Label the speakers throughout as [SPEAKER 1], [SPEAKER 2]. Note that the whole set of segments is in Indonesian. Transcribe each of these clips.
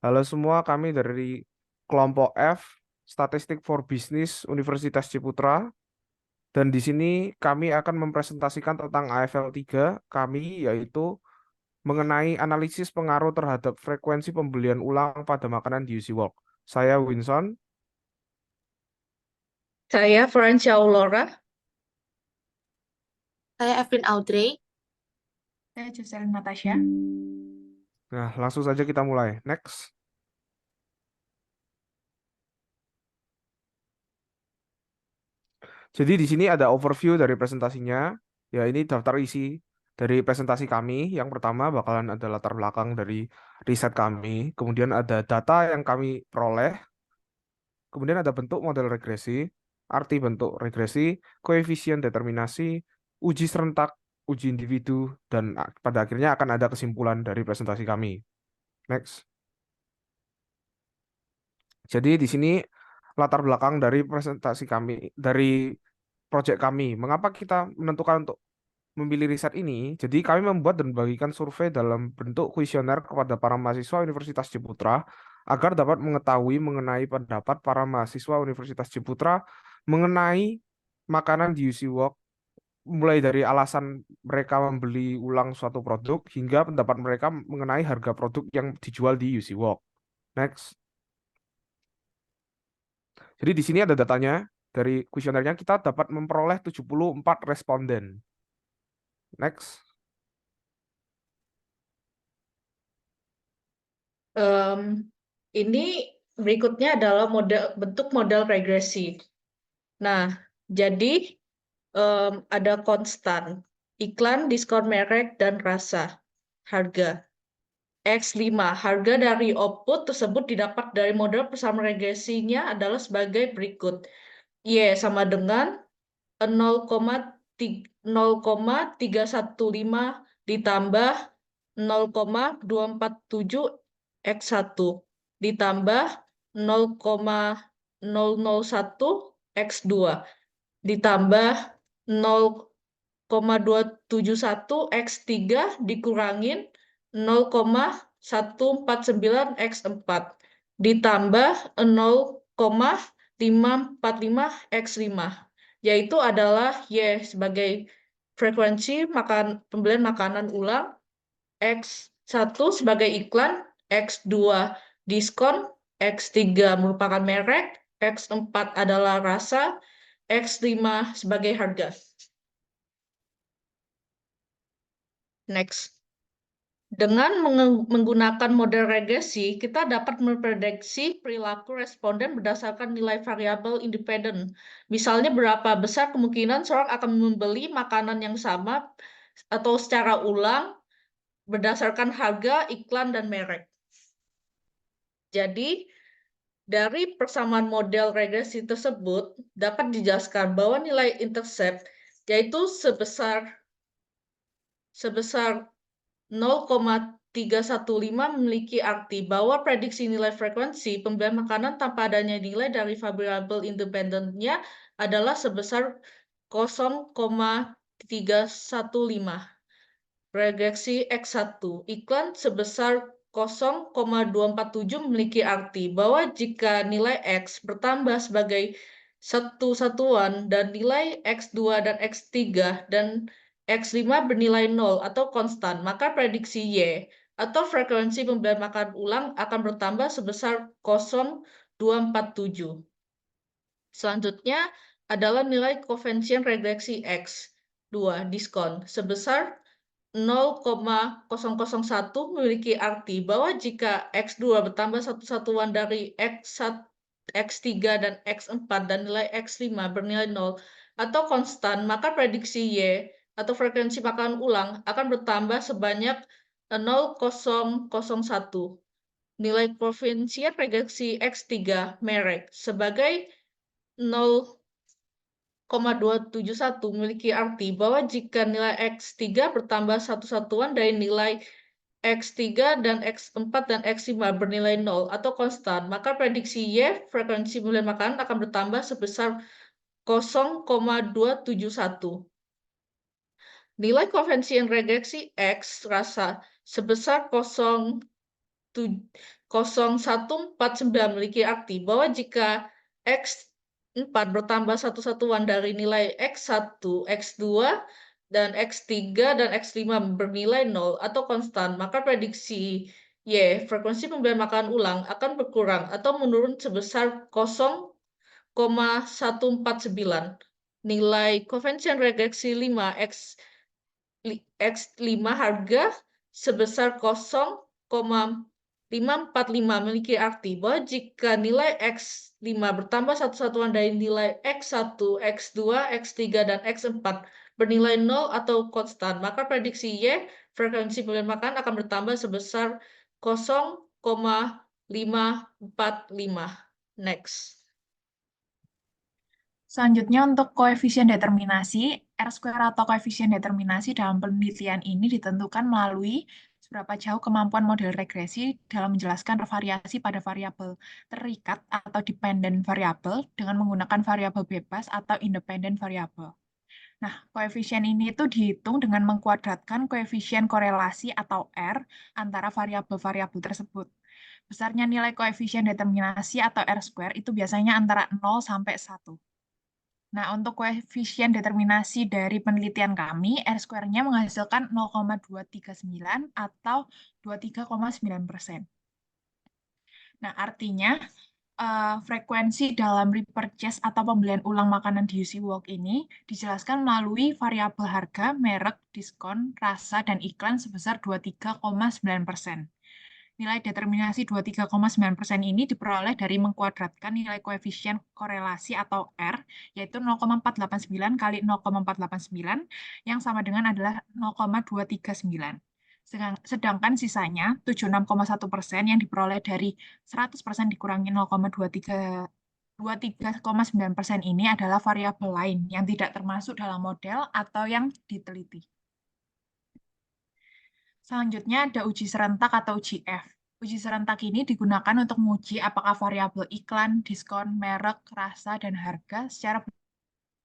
[SPEAKER 1] Halo semua, kami dari kelompok F, Statistik for Business Universitas Ciputra. Dan di sini kami akan mempresentasikan tentang AFL 3 kami, yaitu mengenai analisis pengaruh terhadap frekuensi pembelian ulang pada makanan di UC Walk. Saya Winson.
[SPEAKER 2] Saya Francia Aurora.
[SPEAKER 3] Saya Evelyn Audrey.
[SPEAKER 2] Saya Jocelyn Natasha.
[SPEAKER 1] Nah, langsung saja kita mulai. Next. Jadi di sini ada overview dari presentasinya. Ya, ini daftar isi dari presentasi kami. Yang pertama bakalan ada latar belakang dari riset kami. Kemudian ada data yang kami peroleh. Kemudian ada bentuk model regresi, arti bentuk regresi, koefisien determinasi, uji serentak, uji individu, dan pada akhirnya akan ada kesimpulan dari presentasi kami. Next. Jadi di sini latar belakang dari presentasi kami, dari proyek kami. Mengapa kita menentukan untuk memilih riset ini? Jadi kami membuat dan membagikan survei dalam bentuk kuesioner kepada para mahasiswa Universitas Ciputra agar dapat mengetahui mengenai pendapat para mahasiswa Universitas Ciputra mengenai makanan di UC Walk, mulai dari alasan mereka membeli ulang suatu produk hingga pendapat mereka mengenai harga produk yang dijual di UC Walk. Next. Jadi di sini ada datanya. Dari kuesionernya kita dapat memperoleh 74 responden. Next.
[SPEAKER 2] Em, ini berikutnya adalah bentuk model regresi. Nah, jadi ada konstan, iklan, diskon merek, dan rasa. Harga. X5. Harga dari output tersebut didapat dari model persamaan regresinya adalah sebagai berikut. Y sama dengan 0,315 ditambah 0,247 X1 ditambah 0,001 X2 ditambah 0,271 X3 dikurangin 0,149 X4 ditambah 0,545 X5, yaitu adalah Y sebagai frekuensi pembelian makanan ulang, X1 sebagai iklan, X2 diskon, X3 merupakan merek, X4 adalah rasa, X5 sebagai harga. Next. Dengan menggunakan model regresi, kita dapat memprediksi perilaku responden berdasarkan nilai variabel independen. Misalnya, berapa besar kemungkinan seorang akan membeli makanan yang sama atau secara ulang berdasarkan harga, iklan, dan merek. Jadi, dari persamaan model regresi tersebut dapat dijelaskan bahwa nilai intercept yaitu sebesar 0,315 memiliki arti bahwa prediksi nilai frekuensi pembelian makanan tanpa adanya nilai dari variabel independennya adalah sebesar 0,315. Regresi X1 iklan sebesar 0,247 memiliki arti bahwa jika nilai X bertambah sebagai satu satuan dan nilai X2 dan X3 dan X5 bernilai 0 atau konstan, maka prediksi Y atau frekuensi pembelian makanan ulang akan bertambah sebesar 0,247. Selanjutnya adalah nilai koefisien regresi X2 diskon sebesar 0,001 memiliki arti bahwa jika X2 bertambah satu satuan dari X1, X3 dan X4 dan nilai X5 bernilai 0 atau konstan, maka prediksi Y atau frekuensi makanan ulang akan bertambah sebanyak 0,001. Nilai koefisien regresi X3 merek sebagai 0,271 memiliki arti bahwa jika nilai X3 bertambah satu satuan dari nilai X3 dan X4 dan X5 bernilai 0 atau konstan, maka prediksi Y frekuensi pembelian makanan akan bertambah sebesar 0,271. Nilai koefisien regresi X rasa sebesar X0149 memiliki arti bahwa jika X4 bertambah satu satuan dari nilai X1, X2, dan X3 dan X5 bernilai 0 atau konstan, maka prediksi Y, frekuensi pemberian makanan ulang akan berkurang atau menurun sebesar 0,149. Nilai koefisien regresi 5 X5 harga sebesar 0,545 memiliki arti bahwa jika nilai X5 bertambah satu satuan dari nilai X1, X2, X3, dan X4 bernilai 0 atau konstan, maka prediksi Y, frekuensi pemberian makan akan bertambah sebesar 0,545. Next.
[SPEAKER 3] Selanjutnya untuk koefisien determinasi, R-square atau koefisien determinasi dalam penelitian ini ditentukan melalui seberapa jauh kemampuan model regresi dalam menjelaskan variasi pada variabel terikat atau dependent variabel dengan menggunakan variabel bebas atau independent variabel. Nah, koefisien ini itu dihitung dengan mengkuadratkan koefisien korelasi atau R antara variabel-variabel tersebut. Besarnya nilai koefisien determinasi atau R-square itu biasanya antara 0 sampai 1. Nah, untuk koefisien determinasi dari penelitian kami, R-square-nya menghasilkan 0,239 atau 23,9%. Nah, artinya frekuensi dalam repurchase atau pembelian ulang makanan di UC Walk ini dijelaskan melalui variabel harga, merek, diskon, rasa, dan iklan sebesar 23,9%. Nilai determinasi 23,9% ini diperoleh dari mengkuadratkan nilai koefisien korelasi atau R, yaitu 0,489 kali 0,489, yang sama dengan adalah 0,239. Sedangkan sisanya, 76,1% yang diperoleh dari 100% dikurangi 0,23,9% ini adalah variabel lain yang tidak termasuk dalam model atau yang diteliti. Selanjutnya ada uji serentak atau uji F. Uji serentak ini digunakan untuk menguji apakah variabel iklan, diskon, merek, rasa, dan harga secara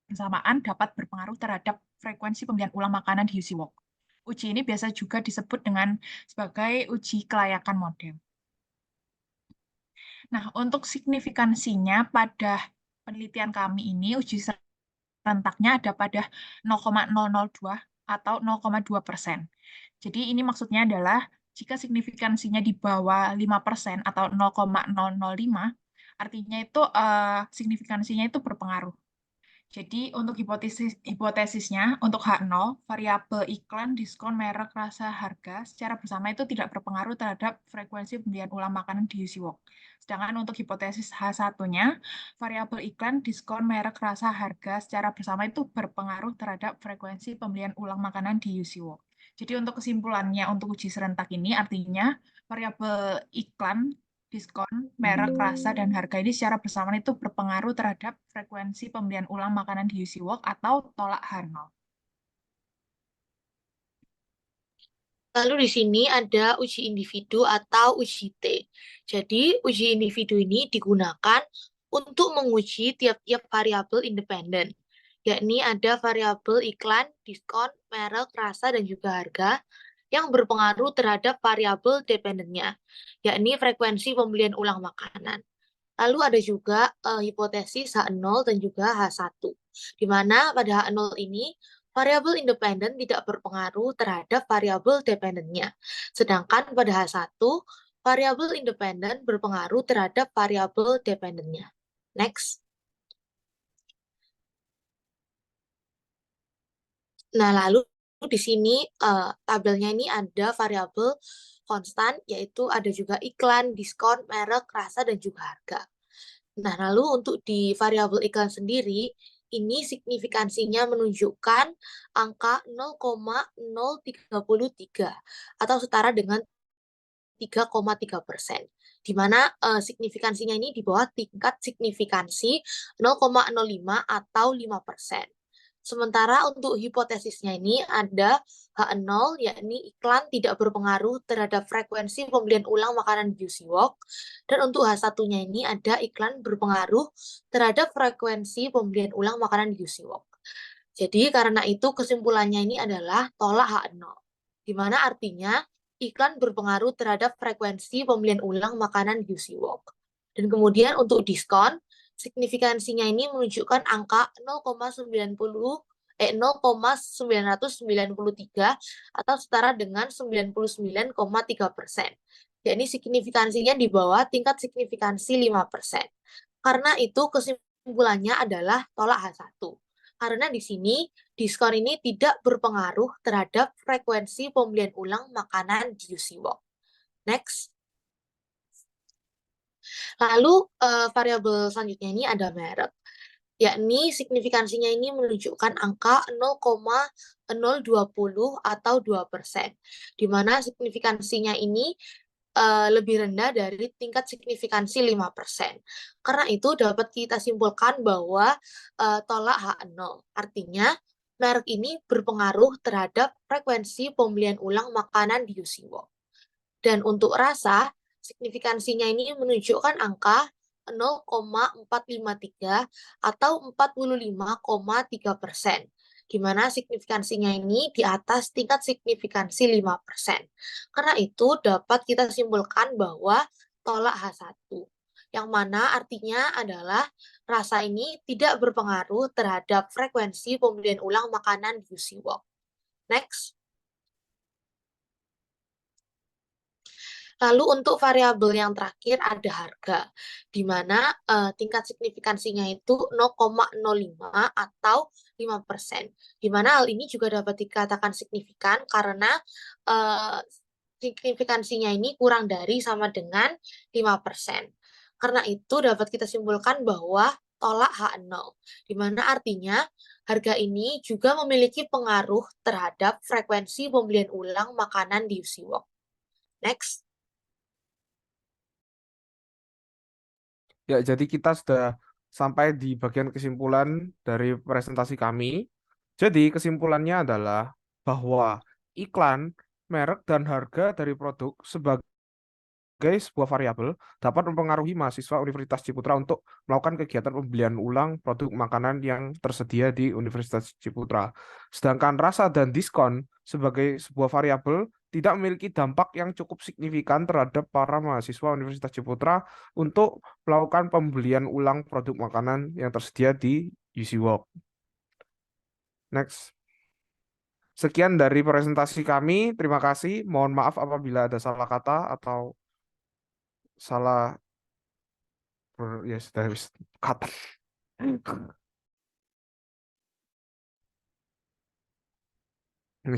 [SPEAKER 3] bersamaan dapat berpengaruh terhadap frekuensi pembelian ulang makanan di UC Walk. Uji ini biasa juga disebut dengan sebagai uji kelayakan model. Nah, untuk signifikansinya pada penelitian kami ini, uji serentaknya ada pada 0,002 atau 0,2%. Jadi ini maksudnya adalah jika signifikansinya di bawah 5% atau 0,005, artinya itu signifikansinya itu berpengaruh. Jadi untuk hipotesisnya, untuk H0, variabel iklan, diskon, merek, rasa, harga secara bersama itu tidak berpengaruh terhadap frekuensi pembelian ulang makanan di UC Walk. Sedangkan untuk hipotesis H1-nya, variabel iklan, diskon, merek, rasa, harga secara bersama itu berpengaruh terhadap frekuensi pembelian ulang makanan di UC Walk. Jadi untuk kesimpulannya untuk uji serentak ini artinya variabel iklan, diskon, merek, rasa, dan harga ini secara bersamaan itu berpengaruh terhadap frekuensi pembelian ulang makanan di UC Walk atau tolak H0.
[SPEAKER 4] Lalu di sini ada uji individu atau uji T. Jadi uji individu ini digunakan untuk menguji tiap-tiap variabel independen, yakni ada variabel iklan, diskon, merek, rasa, dan juga harga yang berpengaruh terhadap variabel dependennya, yakni frekuensi pembelian ulang makanan. Lalu ada juga hipotesis H0 dan juga H1, di mana pada H0 ini variabel independen tidak berpengaruh terhadap variabel dependennya. Sedangkan pada H1, variabel independen berpengaruh terhadap variabel dependennya. Next. Nah, lalu di sini tabelnya ini ada variabel konstan, yaitu ada juga iklan, diskon, merek, rasa, dan juga harga. Nah, lalu untuk di variabel iklan sendiri, ini signifikansinya menunjukkan angka 0,033 atau setara dengan 3,3%, di mana signifikansinya ini di bawah tingkat signifikansi 0,05 atau 5%. Sementara untuk hipotesisnya ini ada H0, yakni iklan tidak berpengaruh terhadap frekuensi pembelian ulang makanan di UC Walk. Dan untuk H1-nya ini ada iklan berpengaruh terhadap frekuensi pembelian ulang makanan di UC Walk. Jadi karena itu kesimpulannya ini adalah tolak H0. Di mana artinya iklan berpengaruh terhadap frekuensi pembelian ulang makanan di UC Walk. Dan kemudian untuk diskon, signifikansinya ini menunjukkan angka 0,993 atau setara dengan 99,3%. Yakni signifikansinya di bawah tingkat signifikansi 5%. Karena itu kesimpulannya adalah tolak H1. Karena di sini diskon ini tidak berpengaruh terhadap frekuensi pembelian ulang makanan di UC Walk. Next. Lalu variabel selanjutnya ini ada merek, yakni signifikansinya ini menunjukkan angka 0,020 atau 2%, di mana signifikansinya ini lebih rendah dari tingkat signifikansi 5%. Karena itu dapat kita simpulkan bahwa tolak H0. Artinya, merek ini berpengaruh terhadap frekuensi pembelian ulang makanan di UC Walk. Dan untuk rasa, signifikansinya ini menunjukkan angka 0,453 atau 45,3%, di mana signifikansinya ini di atas tingkat signifikansi 5%. Karena itu dapat kita simpulkan bahwa tolak H1, yang mana artinya adalah rasa ini tidak berpengaruh terhadap frekuensi pembelian ulang makanan di UC Walk. Next. Lalu untuk variabel yang terakhir ada harga, di mana tingkat signifikansinya itu 0,05 atau 5%. Di mana hal ini juga dapat dikatakan signifikan karena signifikansinya ini kurang dari sama dengan 5%. Karena itu dapat kita simpulkan bahwa tolak H0, di mana artinya harga ini juga memiliki pengaruh terhadap frekuensi pembelian ulang makanan di UC Walk. Next.
[SPEAKER 1] Ya, jadi kita sudah sampai di bagian kesimpulan dari presentasi kami. Jadi kesimpulannya adalah bahwa iklan, merek, dan harga dari produk sebagai sebuah variabel dapat mempengaruhi mahasiswa Universitas Ciputra untuk melakukan kegiatan pembelian ulang produk makanan yang tersedia di Universitas Ciputra. Sedangkan rasa dan diskon sebagai sebuah variabel tidak memiliki dampak yang cukup signifikan terhadap para mahasiswa Universitas Ciputra untuk melakukan pembelian ulang produk makanan yang tersedia di UC Walk. Next. Sekian dari presentasi kami. Terima kasih. Mohon maaf apabila ada salah kata atau salah ya sudah kata.